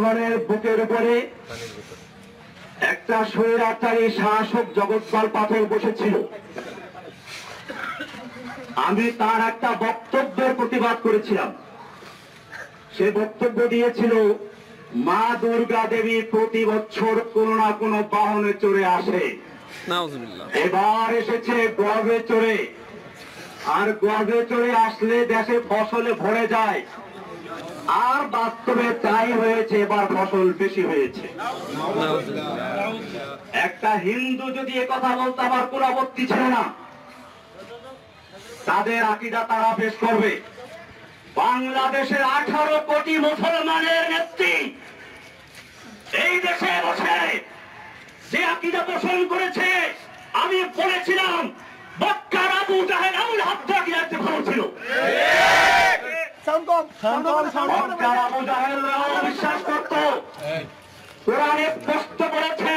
জনগণের বুকের উপরে একটা স্বৈরাচারী শাসক জগৎপাল পাথর বসেছিল। আমি তার একটা বক্তব্যের প্রতিবাদ করেছিলাম। সে বক্তব্য দিয়েছিল, মা দুর্গা দেবী প্রতি বছর কোন না কোন বাহনে চড়ে আসে, এবার এসেছে গর্বে চড়ে। আর গর্বে চড়ে আসলে দেশে ফসলে ভরে যায়। আর বাস্তবে তাই হয়েছে, এবার ফসল বেশি হয়েছে। একটা হিন্দু যদি কথা বলতে আমার কোন আপত্তি ছিল না, তাদের আকীদা তারা পেশ করবে। বাংলাদেশের 18 কোটি মুসলমানের নেত্রী এই দেশে বসে যে আকীদা পোষণ করেছে, আমি বলেছিলাম মক্কার আবু জাহেল আবুল হাব আকীদাতে ভালো ছিল। মক্কার আবু জাহেল বিশ্বাস করত, কোরআনে স্পষ্ট বলেছে,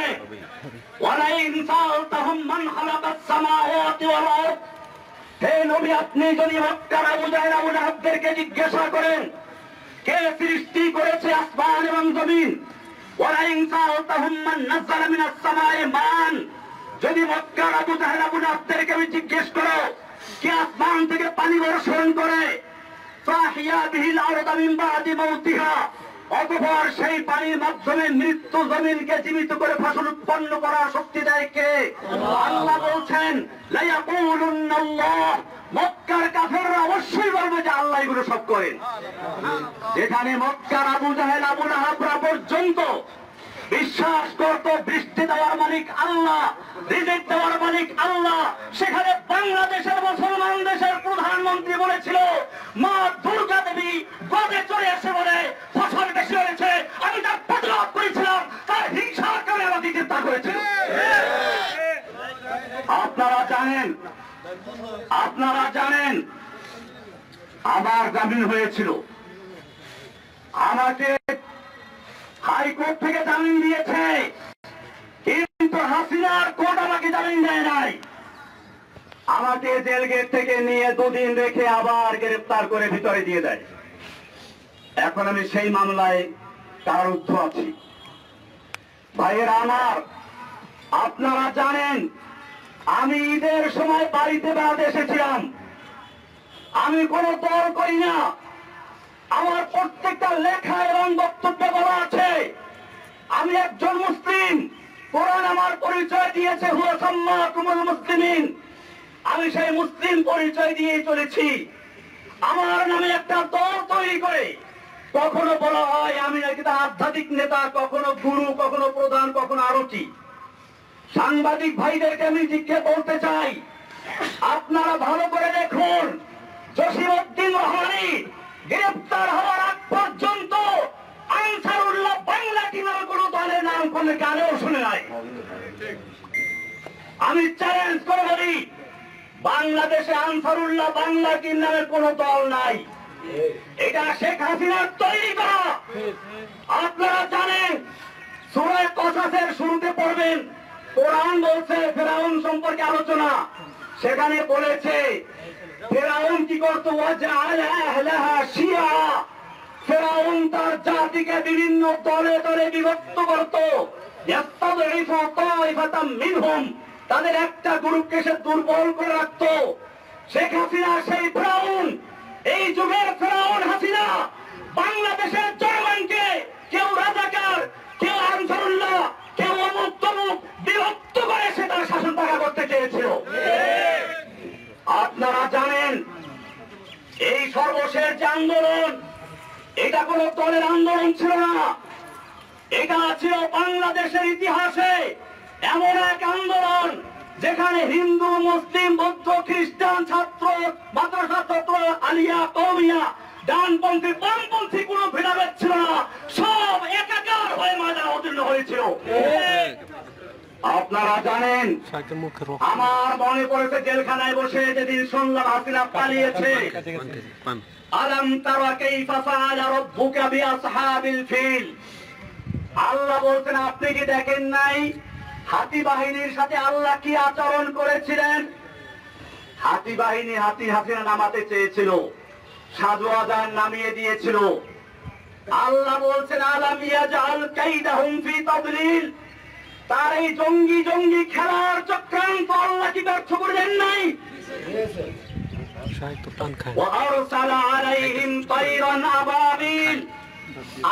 ওয়ালাইন সাআলতাহুম মান খালাকাস সামাওয়াতি ওয়াল আরদ। হে নবী, আপনি যদি মক্কার আবু জাহেল আবুল হাবদেরকে জিজ্ঞাসা করেন কে সৃষ্টি করেছে আসমান এবং জমিন, ওয়ালাইন সাআলতাহুম মান নাযালা মিনাস সামাই মান, যদি মক্কার আবু জাহেল আবুল হাবদেরকে আমি জিজ্ঞেস করো কে আসমান থেকে পানি বর্ষণ করে, ফাহিয়া বিহিল আরদ মিন বাদি মাউতিহা, অতঃপর সেই পানির মাধ্যমে মৃত্যু জমিনকে জীবিত করে ফসল উৎপন্ন করার শক্তি দেয় কে? আল্লাহ বলছেন লা ইয়াকুলুন্নাল্লাহ, মক্কার কাফেররা অবশ্যই বলবে যে আল্লাহ এগুলো সব করেন। যেখানে মক্কার আবু জাহেল আবু লাহাবরা পর্যন্ত বিশ্বাস করত বৃষ্টি দেওয়ার মালিক আল্লাহ, রিজিক দেওয়ার মালিক আল্লাহ, সেখানে বাংলাদেশের মুসলমান দেশের প্রধানমন্ত্রী বলেছিল মা দুর্গা দেবী গদে চড়ে এসে বলে ফসল বেশি হয়েছে। আমি তার প্রতিবাদ করেছিলাম, তার হিংসার কারণে আমাকে গ্রেফতার করেছিল। আপনারা জানেন আমার জামিন হয়েছিল। আমাকে হাইকোর্ট থেকে জামিন দিয়েছে, কিন্তু হাসিনার কোর্ট আমাকে জামিন দেয় নাই। আমাকে জেল গেট থেকে নিয়ে 2 দিন রেখে আবার গ্রেফতার করে ভিতরে দিয়ে দেয়। এখন আমি সেই মামলায় কারারুদ্ধ আছি। ভাইয়েরা আমার, আপনারা জানেন আমি ঈদের সময় বাড়িতে বেড়াতে এসেছিলাম। আমি কোনো দল করি না, আমার প্রত্যেকটা লেখা এবং বক্তব্যে বলা আছে আমি একজন মুসলিম। কোরআন আমার পরিচয় দিয়েছে, হুয়া সাম্মাকুমুল মুসলিমিন। আমি সেই মুসলিম পরিচয় দিয়ে চলেছি। আমার নামে একটা দল তৈরি করে কখনো বলা হয় আমি নাকি আধ্যাত্মিক নেতা, কখনো গুরু, কখনো প্রধান, কখনো আরতি। সাংবাদিক ভাইদেরকে আমি জিজ্ঞেস বলতে চাই, আপনারা ভালো করে দেখুন, জসিমউদ্দিন রহমানী গ্রেফতার হওয়ার আগ পর্যন্ত আনসারুল্লাহ বাংলা টিমের কোন দলের নাম কোনো গানেও শুনে নাই। আমি চ্যালেঞ্জ করে বলি, বাংলাদেশে আনসারুল্লাহ বাংলা টিম নামের কোন দল নাই। এটা শেখ হাসিনার তৈরি করা। আপনারা জানেন সূরা কসাসের শুরুতে পড়বেন, কোরআন বলছে ফেরাউন সম্পর্কে আলোচনা। সেখানে বলেছে ফেরাউন কি করত, ফেরাউন তার জাতিকে বিভিন্ন দলে দলে বিভক্ত করত, তাদের একটা গ্রুপকে সে দুর্বল করে রাখত। শেখ হাসিনা সেই ফেরাউন, এই যুগের ফেরাউন হাসিনা বাংলাদেশের জনগণকে কেউ রাজাকার, কেউ আনসারুল্লাহ, কেউ অমুক তমুক বিভক্ত করে সে তার শাসন টাকা করতে চেয়েছিল। আপনারা জানেন এই সর্বশেষ যে আন্দোলন, এটা কোন দলের আন্দোলন ছিল না, এটা ছিল বাংলাদেশের ইতিহাসে এমন এক আন্দোলন যেখানে হিন্দু, মুসলিম, বৌদ্ধ, খ্রিস্টান, ছাত্র, মাদ্রাসা ছাত্র, আলিয়া, কওমিয়া, ডানপন্থী, বামপন্থী কোনো ভেদাভেদ ছিল না, সব একাকার হয়ে ময়দানে অবতীর্ণ হয়েছিল। আপনারা জানেন আমার মনে পড়েছে জেলখানায় বসে যেদিন শুনলাম হাসিনা পালিয়েছে, আলাম তারা কাইফা ফাআলা রাব্বুকা বিআসহাবিল ফিল, আল্লাহ বলতেন আপনি কি দেখেন নাই হাতি বাহিনীর সাথে আল্লাহ কি আচরণ করেছিলেন। হাতি বাহিনী হাসিনা নামাতে চেয়েছিল, সাজু আজান নামিয়ে দিয়েছিল, আল্লাহ বলছেন আলাম ইয়াজআল কাইদাহুম ফি তাদলিল, তার এই জঙ্গি জঙ্গি খেলার চক্রান্ত আল্লাহ কি ব্যর্থ করে দেন নাই? ওয়া আরসালা আলাইহিম তায়রান আবাবিল,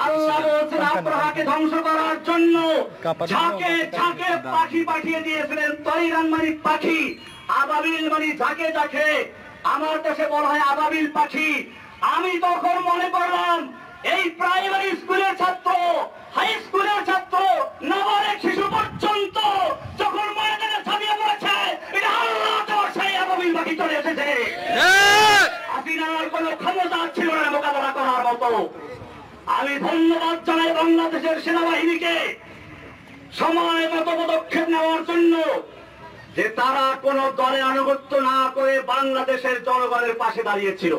আল্লাহ বলছেন আব্রাহাকে ধ্বংস করার জন্য ঝাঁকে ঝাঁকে পাখি পাঠিয়ে দিয়েছিলেন। তায়রান মানে পাখি, আবাবিল মানে ঝাঁকে ঝাঁকে। আমার দেশে বলা হয় আবাবিল পাখি। আমি তখন মনে করলাম এই প্রাইমারি স্কুলের ছাত্র, হাই স্কুলের ছাত্র, নাবালক শিশু পর্যন্ত যখন ময়দানে ছাপিয়ে পড়েছে, এটা আল্লাহ দেওয়া সেই আবাবিল পাখি চলে এসেছে। হাসিনার কোনো ক্ষমতা ছিল না মোকাবেলা করার মতো। আমি ধন্যবাদ জানাই বাংলাদেশের সেনাবাহিনীকে সময় মতো পদক্ষেপ নেওয়ার জন্য, যে তারা কোন দলে আনুগত্য না করে বাংলাদেশের জনগণের পাশে দাঁড়িয়েছিল।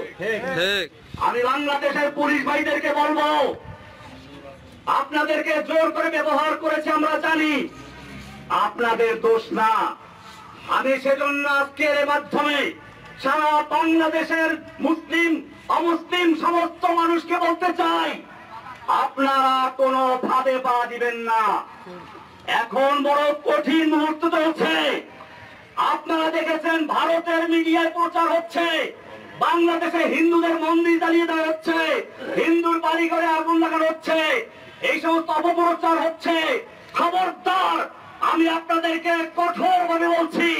আমি বাংলাদেশের পুলিশ ভাইদেরকে বলবো, আপনাদেরকে জোর করে ব্যবহার করেছে আমরা জানি, আপনাদের দোষ না। আমি সেজন্য আজকের মাধ্যমে সারা বাংলাদেশের মুসলিম অমুসলিম সমস্ত মানুষকে বলতে চাই, আপনারা কোনো ভাবে পা দিবেন না। এখন বড় কঠিন মুহূর্ত চলছে। আপনারা দেখেছেন ভারতের মিডিয়ায় প্রচার হচ্ছে বাংলাদেশে হিন্দুদের মন্দির জ্বালিয়ে দেওয়া হচ্ছে, হিন্দুর বাড়ি ঘরে আগুন লাগানো হচ্ছে, এই সমস্ত অপপ্রচার হচ্ছে। খবরদার, আমি আপনাদেরকে কঠোর ভাবে বলছি,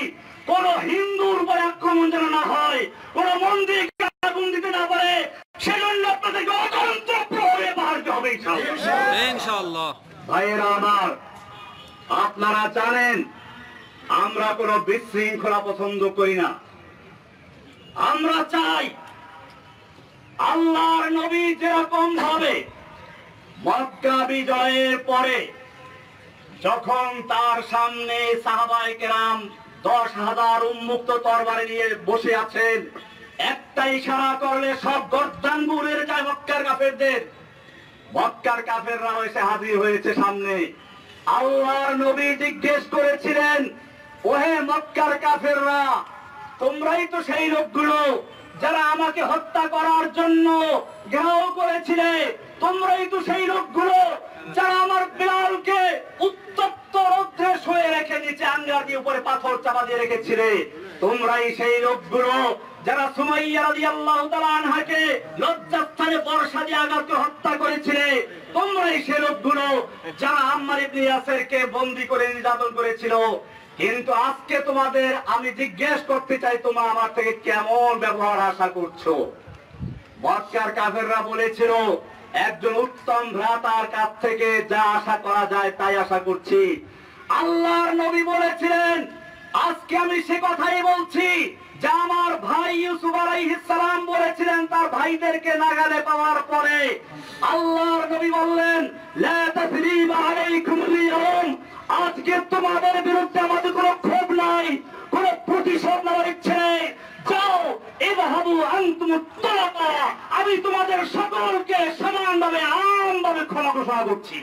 কোন হিন্দুর উপরে আক্রমণ যেন না হয়, কোন মন্দির আগুন দিতে না পারে, সেজন্য আপনাদেরকে অতন্ত্র প্রহরে বাড়তে হবে ইনশাআল্লাহ। ভাইয়েরা আমার, আপনারা জানেন আমরা কোন বিশৃঙ্খলা পছন্দ করি না। আমরা চাই আল্লাহর নবী যেরকম ভাবে মক্কা বিজয়ের পরে যখন তার সামনে সাহাবায়ে কেরাম 10,000 উন্মুক্ত তরবারি নিয়ে বসে আছেন, একটা ইশারা করলে সব গর্দান বুড়ে যায় মক্কার কাফেরদের। মক্কার কাফেররা এসে হাজির হয়েছে সামনে। আল্লাহর নবী জিজ্ঞেস করেছিলেন, ওহে মক্কার কাফেররা, তোমরাই তো সেই লোকগুলো যারা আমাকে হত্যা করার জন্য ঘেরাও করেছিলে, তোমরাই তো সেই লোকগুলো যারা আমার বিলালকে উত্তপ্ত রৌদ্রে শুয়ে রেখে নিচে আঙ্গার দিয়ে উপরে পাথর চাপা দিয়ে রেখেছিলে, তোমরাই সেই লোকগুলো যারা সুমাইয়া রাদিয়াল্লাহু তাআলা আনহাকে লজ্জাস্থানে বর্ষা দিয়ে আঘাত করে হত্যা করেছিলে, তোমরাই সেই লোকগুলো যারা আম্মার ইবনে ইয়াসিরকে বন্দী করে নির্যাতন করেছিল। কিন্তু আজকে তোমাদের আমি জিজ্ঞেস করতে চাই, তোমরা আমার থেকে কেমন ব্যবহার আশা করছো? মক্কার কাফেররা বলেছিল, একজন উত্তম ভ্রাতার কাছ থেকে যা আশা করা যায় তাই আশা করছি। আল্লাহর নবী বলেছিলেন, আজকে আমি সে কথাই বলছি যা আমার ভাই ইউসুফ আলাইহিস সালাম বলেছিলেন তার ভাইদেরকে নাগালে পাওয়ার পরে। আল্লাহর নবী বললেন, লা তাসরিবা আলাইকুমুল ইয়াউম, আজকে তোমাদের বিরুদ্ধে আমাদের কোনো ক্ষোভ নাই, কোনো প্রতিশোধ নেওয়ার ইচ্ছে নেই। যাও, ইযহাবু আনতুম তুলাকা, আমি তোমাদের সকলকে সমানভাবে আমভাবে ক্ষমা ঘোষণা করছি।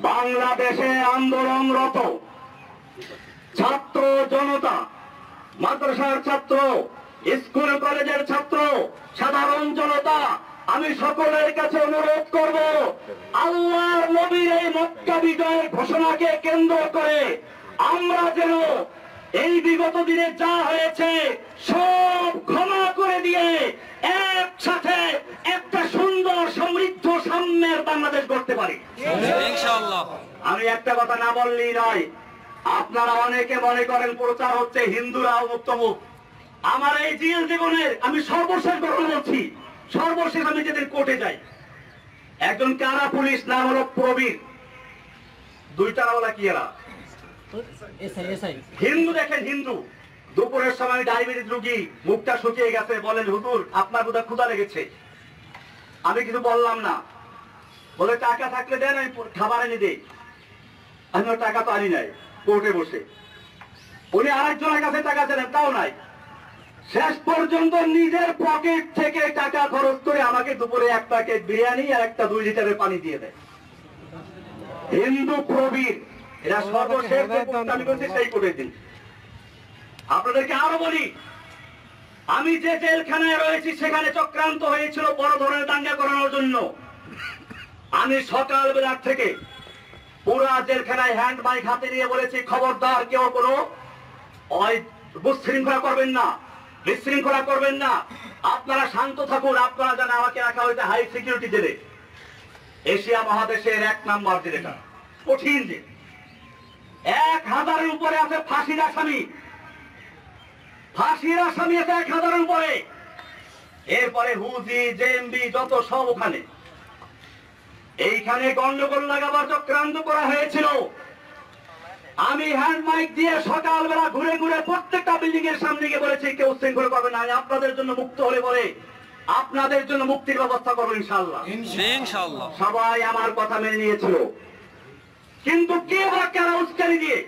বাংলাদেশে আন্দোলনরত ছাত্র জনতা, মাদ্রাসার ছাত্র, স্কুল কলেজের ছাত্র, সাধারণ জনতা, আমি সকলের কাছে অনুরোধ করব, আল্লাহর নবীর এই মক্কা বিজয়ের ঘোষণাকে কেন্দ্র করে আমরা যেন এই বিগত দিনে যা হয়েছে সব ক্ষমা করে দিয়ে একসাথে একটা সুন্দর সমৃদ্ধ সাম্যের বাংলাদেশ গড়তে পারি ইনশাআল্লাহ। আমি একটা কথা না বললেই নয়, আপনারা অনেকে মনে করেন প্রচার হচ্ছে হিন্দুরা মুক্তমুখ। আমার এই জেল জীবনের আমি সর্বশেষ ঘটনা বলছি, সর্বশেষ আমি যেদিন কোর্টে যাই, একজন কারা পুলিশ নাম হলো প্রবীর, দুইটাওয়ালা কি এরা হিন্দু, দেখেন হিন্দু, দুপুরের সময় ডায়াবেটিস রোগী, মুখটা শুকিয়ে গেছে, বলেন হুজুর আপনার বোধহয় ক্ষুধা লেগেছে। আমি কিছু বললাম না, বলে টাকা থাকলে দেন আমি খাবার এনে দিই। আমি টাকা তো আনি নাই, কোর্টে বসে উনি আরেকজনের কাছে টাকা চাইলেন, তাও নাই। শেষ পর্যন্ত নিজের পকেট থেকে টাকা খরচ করে আমাকে দুপুরে এক প্যাকেট বিরিয়ানি আর একটা 2 লিটারের পানি দিয়ে দেয়। হিন্দু প্রবীর, এরা সর্বশেষ আমি করছি সেই কোর্টের দিন। আপনাদেরকে আরো বলি, আমি যে জেলখানায় রয়েছি সেখানে চক্রান্ত হয়েছিল বড় ধরনের দাঙ্গা করানোর জন্য। আমি সকালবেলা থেকে পুরা জেলখানায় হ্যান্ড মাইক হাতে নিয়ে বলেছি, খবরদার কেউ কোনো বিশৃঙ্খলা করবেন না, বিশৃঙ্খলা করবেন না, আপনারা শান্ত থাকুন। আপনারা জানেন আমাকে রাখা হয়েছে হাই সিকিউরিটি জেলে, এশিয়া মহাদেশের 1 নাম্বার জেলেটা, কঠিন জেল। 1000-এর উপরে আছে ফাঁসির আসামি, ফাঁসির আসামি আছে 1000-এর উপরে। এরপরে হুজি জেএমবি যত সব ওখানে। এইখানে গন্ডগোল লাগাবার চক্রান্ত করা হয়েছিল। আমি হ্যান্ড মাইক দিয়ে সকালবেলা ঘুরে ঘুরে প্রত্যেকটা বিল্ডিং এর সামনে গিয়ে বলেছি, কেউ উচ্ছৃঙ্খল করবে না, আপনাদের জন্য মুক্ত হলে পরে আপনাদের জন্য মুক্তির ব্যবস্থা করবো ইনশাআল্লাহ। ইনশাআল্লাহ সবাই আমার কথা মেনে নিয়েছিল। কিন্তু কে বা কারা উস্কানি দিয়ে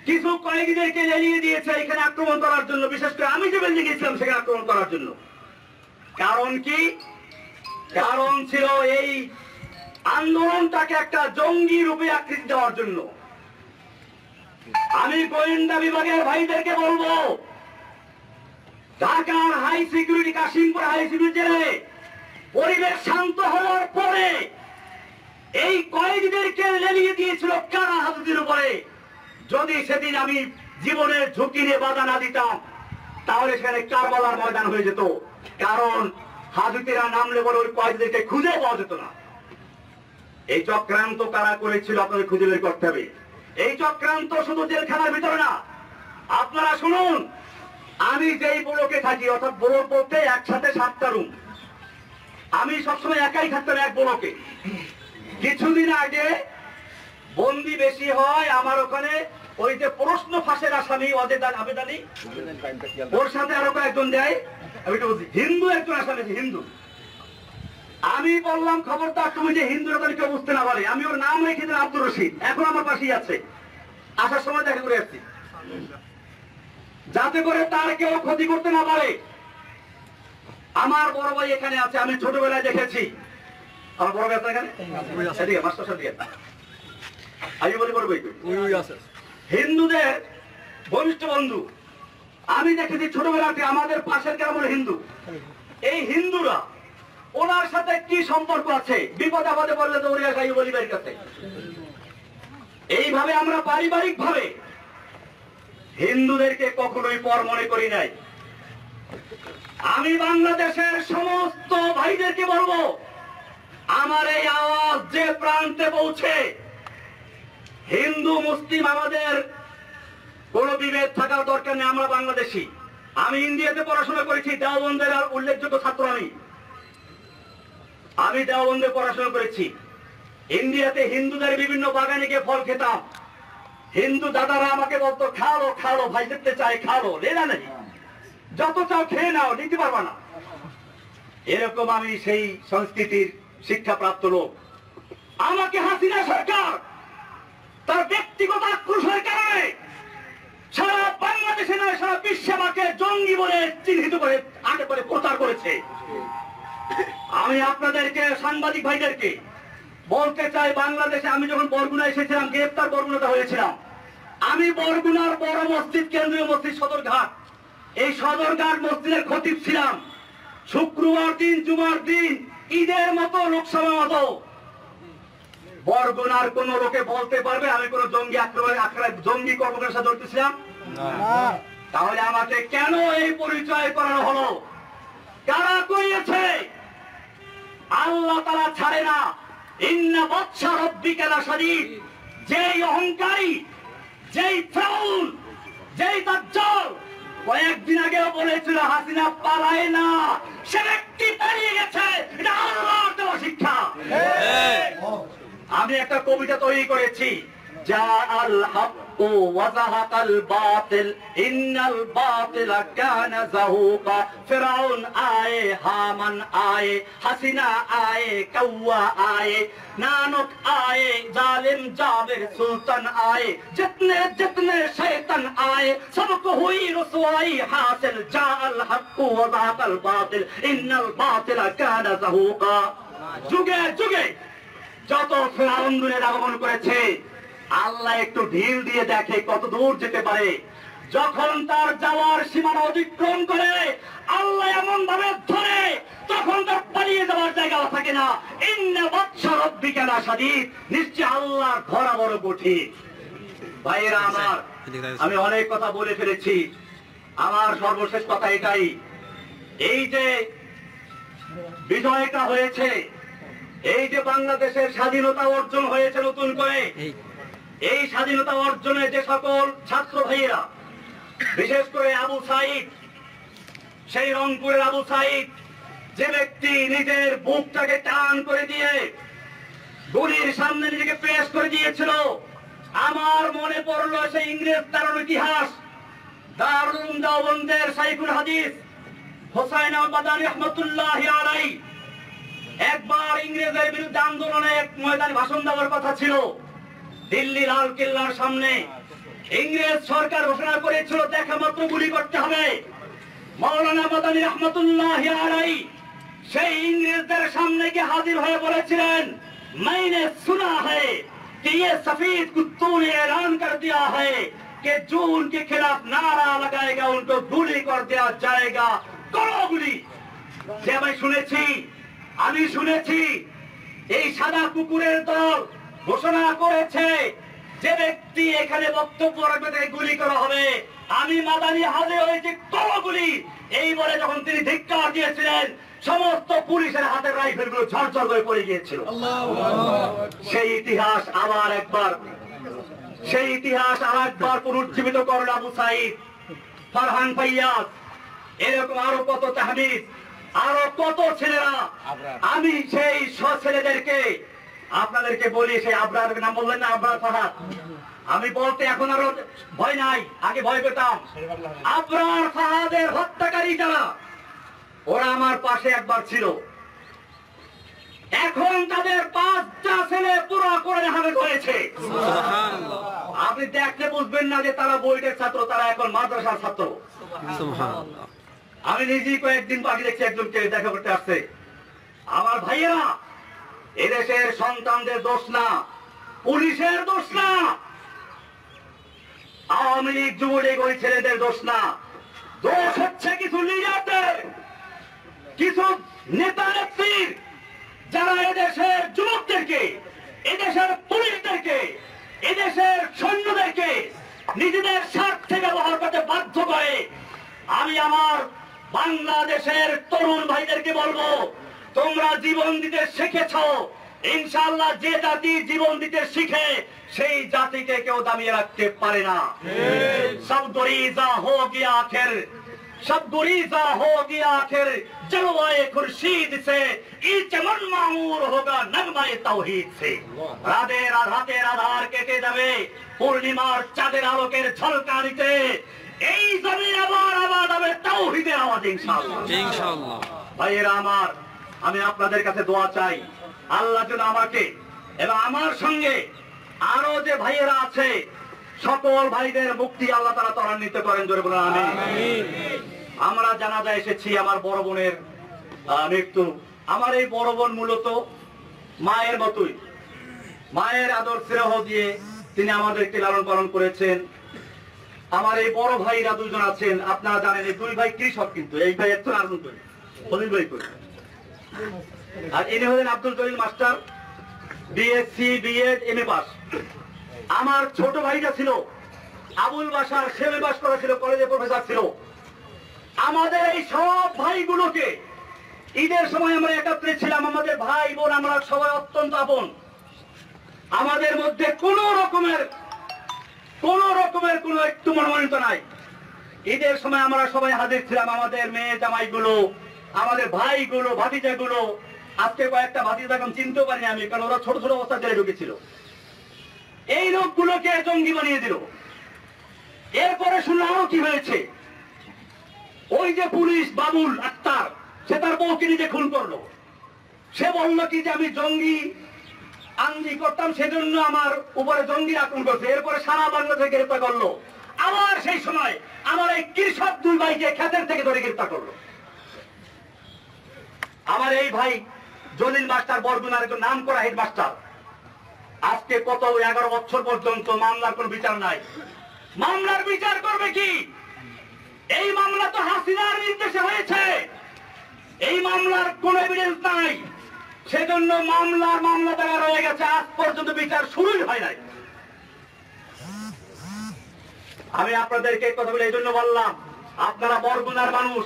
কিছু কয়েদিদেরকে জ্বালিয়ে দিয়েছে এখানে আক্রমণ করার জন্য, বিশেষ করে আমি যে বিল্ডিং গেছিলাম সেখানে আক্রমণ করার জন্য। কারণ কি? কারণ ছিল এই আন্দোলনটাকে একটা জঙ্গি রূপে আকৃতি দেওয়ার জন্য। আমি গোয়েন্দা বিভাগের ভাইদেরকে বলবো, ঢাকার high security, Kashimpur high security জেলে পরিবেশ শান্ত হওয়ার পরে এই কয়েদিদেরকে লেলিয়ে দিয়েছিল কারা হাজুদের উপরে। যদি সেদিন আমি জীবনের ঝুঁকি নিয়ে বাধা না দিতাম তাহলে সেখানে কারবালার ময়দান হয়ে যেত। কারণ হাজুতেরা নামলে বলে ওই কয়েদিদেরকে খুঁজে পাওয়া যেত না। এই চক্রান্ত কারা করেছিল আপনাদের খুঁজে বের করতে হবে। এই চক্রান্ত শুধু জেলখানার ভিতরে না, আপনারা শুনুন, আমি যেই ব্লকে থাকি, অর্থাৎ ব্লক বলতে একসাথে 7টা রুম, আমি সবসময় একাই থাকতাম এক ব্লকে। কিছুদিন আগে বন্দি বেশি হয় আমার ওখানে, ওই যে প্রশ্ন ফাঁসের আসামি আবেদ আলী, ওর সাথে আরো কয়েকজন দেয়, আমি তো বলছি হিন্দু একজন আসামি আছে, হিন্দু। আমি বললাম খবরদার তুমি যে হিন্দুরা তাহলে কেউ বুঝতে না পারে। আমি ওর নাম রেখে দিলাম আব্দুর রশিদ, এখন আমার পাশেই আছে, আসার সময় দেখা করে আসছি, যাতে করে তার কেউ ক্ষতি করতে না পারে। আমার বড় ভাই এখানে আছে, আমি ছোটবেলায় দেখেছি। আমার বড় ভাই এখানে মাস্টার সাহেব আমি বলি বড় ভাই হিন্দুদের ঘনিষ্ঠ বন্ধু। আমি দেখেছি ছোটবেলাতে আমাদের পাশের গ্রাম হলো হিন্দু। এই হিন্দুরা ওনার সাথে কি সম্পর্ক আছে, বিপদ আপদে বললে তো ওরা গাই বলিবার কাছে। এইভাবে আমরা পারিবারিক ভাবে হিন্দুদেরকে কখনোই পর মনে করি নাই। আমি বাংলাদেশের সমস্ত ভাইদেরকে বলবো, আমার এই আওয়াজ যে প্রান্তে পৌঁছে, হিন্দু মুসলিম আমাদের কোন বিভেদ থাকার দরকার নেই। আমরা বাংলাদেশি। আমি ইন্ডিয়াতে পড়াশোনা করেছি, দেওবন্দের উল্লেখযোগ্য ছাত্র। আমি দেওবন্দে পড়াশোনা করেছি। ইন্ডিয়াতে হিন্দুদের বিভিন্ন বাগানে গিয়ে ফল খেতাম। হিন্দু দাদারা আমাকে বলতো, খাও খাও ভাই, দেখতে চাই, খাও, লেনা নেই, যত চাও খেয়ে নাও, নিতে পারবা না। এরকম আমি সেই সংস্কৃতির শিক্ষাপ্রাপ্ত লোক। আমাকে হাসিনা সরকার তার ব্যক্তিগত আক্রোশের কারণে সারা বাংলাদেশে নয় সারা বিশ্বে আমাকে জঙ্গি বলে চিহ্নিত করে আগে করে প্রচার করেছে। আমি আপনাদেরকে, সাংবাদিক ভাইদেরকে বলতে চাই, বাংলাদেশে আমি যখন বরগুনা এসেছিলাম, গ্রেপ্তার বরগুনাতে হয়েছিলাম, আমি বরগুনার বড় মসজিদ, কেন্দ্রীয় মসজিদ সদরঘাট, এই সদরঘাট মসজিদের খতিব ছিলাম। শুক্রবার দিন, জুমার দিন, ঈদের মতো, লোকসভা মতো বরগুনার কোন লোকে বলতে পারবে আমি কোন জঙ্গি জঙ্গি কর্মকাণ্ডের সাথে জড়িত ছিলাম? তাহলে আমাকে কেন এই পরিচয় করানো হলো? কারা করিয়েছে? আল্লাহ তাআলা ছাড়ে না। ইন্না বাতশা রাব্বিকা লাশাদীদ। যেই অহংকারী, যেই ফিরআউন, যেই দাজ্জাল কয়েকদিন আগেও বলেছিল হাসিনা পালায় না, সে ব্যক্তি পালিয়ে গেছে। এটা আল্লাহর দেওয়া শিক্ষা। আমি একটা কবিতা তৈরি করেছি, জাআল হাক্কু ওয়া যাহাকাল বাতিল ইন্নাল বাতিলা কানা যাহুকা। ফিরআউন আয়ে, হামান আয়ে, হাসিনা আয়ে, কাওয়া আয়ে, नानक आए, जालिम जाबिर सुल्तान आए, जितने जितने शैतान आए, सबको हुई रुसवाई हासिल। जाअल हक्कु व ज़ाक़ल बातिल इन्नल बातिला काना ज़हूक़ा। जुगे जुगे যত ফিরআউনের আগমন করেছে, আল্লাহ একটু ঢিল দিয়ে দেখে কত দূর যেতে পারে। যখন তার যাওয়ার সীমানা অতিক্রম করে আল্লাহ এমন ভাবে ধরে তখন তার পালিয়ে যাওয়ার জায়গা থাকে না। ইন্না বাতশা রাব্বিকা লাশাদীদ, নিশ্চয় আল্লাহর ধরা বড় কঠিন। ভাইয়েরা আমার, আমি অনেক কথা বলে ফেলেছি, আমার সর্বশেষ কথা এটাই, এই যে বিজয়টা হয়েছে, এই যে বাংলাদেশের স্বাধীনতা অর্জন হয়েছে নতুন করে, এই স্বাধীনতা অর্জনে যে সকল ছাত্র ভাইয়েরা, বিশেষ করে আবু সাইদ, সেই রংপুরের আবু সাইদ, যে ব্যক্তি নিজের বুকটাকে টান করে দিয়ে গুলির সামনে নিজেকে পেশ করে দিয়েছিল, আমার মনে পড়লো সেই ইংরেজ তার ইতিহাস, দারুল উলুম দেওবন্দের শাইখুল হাদিস হোসাইন মাদানী রাহমাতুল্লাহি আলাইহি একবার ইংরেজের বিরুদ্ধে আন্দোলনে এক ময়দানে ভাষণ দেওয়ার কথা ছিল। দিল্লি লাল কেল্লার সামনে ইংরেজ সরকার ঘোষণা করেছিল দেখা মাত্র গুলি করতে হবে। মাওলানা মাদানী রাহমাতুল্লাহি আলাইহি সেই ইংরেজদের সামনে গিয়ে হাজির হয়ে বলেছিলেন, मैंने सुना है कि ये सफेद कुत्तों ने ऐलान कर दिया है कि जो उनके खिलाफ नारा लगाएगा उनको गुली कर दिया जाएगा, करो गुली। যে আমি শুনেছি এই সাদা কুকুরের দল ঘোষণা করেছে যে ব্যক্তি এখানে বক্তব্য রাখবে তাকে গুলি করা হবে। আমি মাদানী হাজির হয়েছি, করো গুলি। এই বলে যখন তিনি ধিক্কার দিয়েছিলেন, সমস্ত পুলিশের হাতের রাইফেল গুলো ঝরঝর করে পড়ে গিয়েছিল। সেই ইতিহাস আবার একবার পুনরুজ্জীবিত করল আবু সাইদ, ফারহান ফাইয়াজ, এরকম আরো কত তাহমিদ, আরো কত ছেলেরা। আমি সেই ছেলেদেরকে আপনাদেরকে বলি, সেই আবরার নাম বললেন না, আবরার ফাহাদ, আমি বলতে এখন আরো ভয় নাই, আগে ভয় পেতাম। আবরার ফাহাদের হত্যাকারী যারা, ওরা আমার পাশে একবার ছিল, এখন তাদের 5টা ছেলে পুরো কোরআনে হাফেজ হয়েছে। আপনি দেখলে বুঝবেন না যে তারা বইটের ছাত্র, তারা এখন মাদ্রাসার ছাত্র। আমি নিজেই কয়েকদিন বাকি দেখছি একজনকে দেখা করতে আসছে। আমার ভাইয়েরা, এদেশের সন্তানদের দোষ না, পুলিশের দোষ না, আওয়ামী লীগ যুবলীগ ওই ছেলেদের দোষ না, দোষ হচ্ছে কিছু লিডারদের, কিছু নেতা নেত্রীর, যারা এদেশের যুবকদেরকে, এদেশের পুলিশদেরকে, এদেশের সৈন্যদেরকে নিজেদের স্বার্থে ব্যবহার করতে বাধ্য করে। আমি আমার বাংলাদেশের তরুণ ভাইদেরকে বলবো, তোমরা জীবন দিতে শিখেছ, ইনশাআল্লাহ যে জাতি জীবন দিতে শিখে সেই জাতিকে কেউ দামিয়ে রাখতে পারে না। সব গুরিজা হো গিয়া আখির, सब गुरीजा हो गया आखिर जलवाए खुर्शीद से, ई चमन मामूर होगा नगमाए तौहीद से। রাতের আধার কেটে যাবে পূর্ণিমার চাঁদের আলোকের ঝলকানিতে, এই জমিন আবার আবাদ হবে তাওহীদের আওয়াজে ইনশাআল্লাহ। ভাইয়েরা আমার, আমি আপনাদের কাছে দোয়া চাই, আল্লাহ যেন আমাকে এবং আমার সঙ্গে আরো যে ভাইয়েরা আছে সকল ভাইদের মুক্তি আল্লাহ তাআলা ত্বরান্বিত করেন, জোরে বলুন আমিন। আমরা জানাজা এসেছি আমার বড় বোনের মৃত্যু। আমার এই বড় বোন মূলত মায়ের মতোই, মায়ের আদর স্নেহ দিয়ে তিনি আমাদেরকে লালন পালন করেছেন। আমার এই বড় ভাইরা দুজন আছেন, আপনারা জানেন এই দুই ভাই কৃষক, কিন্তু এই ভাই একজন আর্জন করি, হলিল ভাই করি, আর ইনি হলেন Abdul Jalil master, BSc BEd MA pass. আমার ছোট ভাইটা ছিল আবুল বাশার, সে পাস করা ছিল, কলেজে প্রফেসর ছিল। আমাদের এই সব ভাইগুলোকে ঈদের সময় আমরা একত্রে ছিলাম, আমাদের ভাই বোন আমরা সবাই অত্যন্ত আপন। আমাদের মধ্যে কোন রকমের কোনো একটু মনোমালিন্য নাই। ঈদের সময় আমরা সবাই হাজির ছিলাম, আমাদের মেয়ে জামাইগুলো, আমাদের ভাইগুলো, ভাতিজাগুলো। আজকে কয়েকটা ভাতিজা এখন চিনতেও পারিনি আমি, কারণ ওরা ছোট ছোট অবস্থা জেলে ঢুকেছিল। এই লোকগুলোকে জঙ্গি বানিয়ে দিল। এরপরে শুনলাম কি হয়েছে, ওই যে পুলিশ বাবুল আক্তার, সে তার বউকে নিজে খুন করলো। সে বলল কি যে আমি জঙ্গি আঙ্গি করতাম, সেজন্য আমার উপরে জঙ্গি আক্রমণ করছে। এরপরে সারা বাংলাদেশে গ্রেফতার করলো। আবার সেই সময় আমার এই কৃষক দুই ভাইকে ক্ষেতের থেকে ধরে গ্রেফতার করলো। আমার এই ভাই জলিল মাস্টার বরগুনার একজন নাম করা হেড মাস্টার, আজকে কত 11 বছর পর্যন্ত মামলার কোন বিচার নাই। মামলার বিচার করবে কি? এই মামলা তো হাসিনার নির্দেশে হয়েছে, এই মামলার কোন এভিডেন্স নাই, সেজন্য মামলা দেখা রয়ে গেছে, আজ পর্যন্ত বিচার শুরুই হয় নাই। আমি আপনাদেরকে কথা বলে এই জন্য বললাম, আপনারা বরগুনার মানুষ,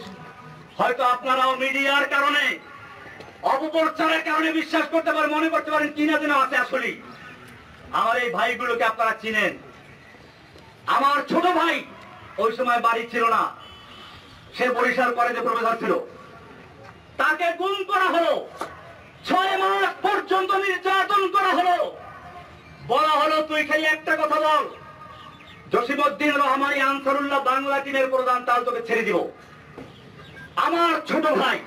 হয়তো আপনারাও মিডিয়ার কারণে, অপপ্রচারের কারণে বিশ্বাস করতে পারেন, মনে করতে পারেন কিনা যেন আছে। আসলে আমার এই ভাইগুলোকে আপনারা চিনেন। আমার ছোট ভাই ওই সময় বাড়ি ছিল না, সে বরিশাল কলেজে প্রফেসর ছিল, তাকে গুম করা হলো, 6 মাস পর্যন্ত নির্যাতন করা হলো। বলা হলো তুই খালি একটা কথা বল, জসিমউদ্দিন রহমানী আনসারুল্লাহ বাংলা টিমের প্রধান, তার তোকে ছেড়ে দিব। আমার ছোট ভাই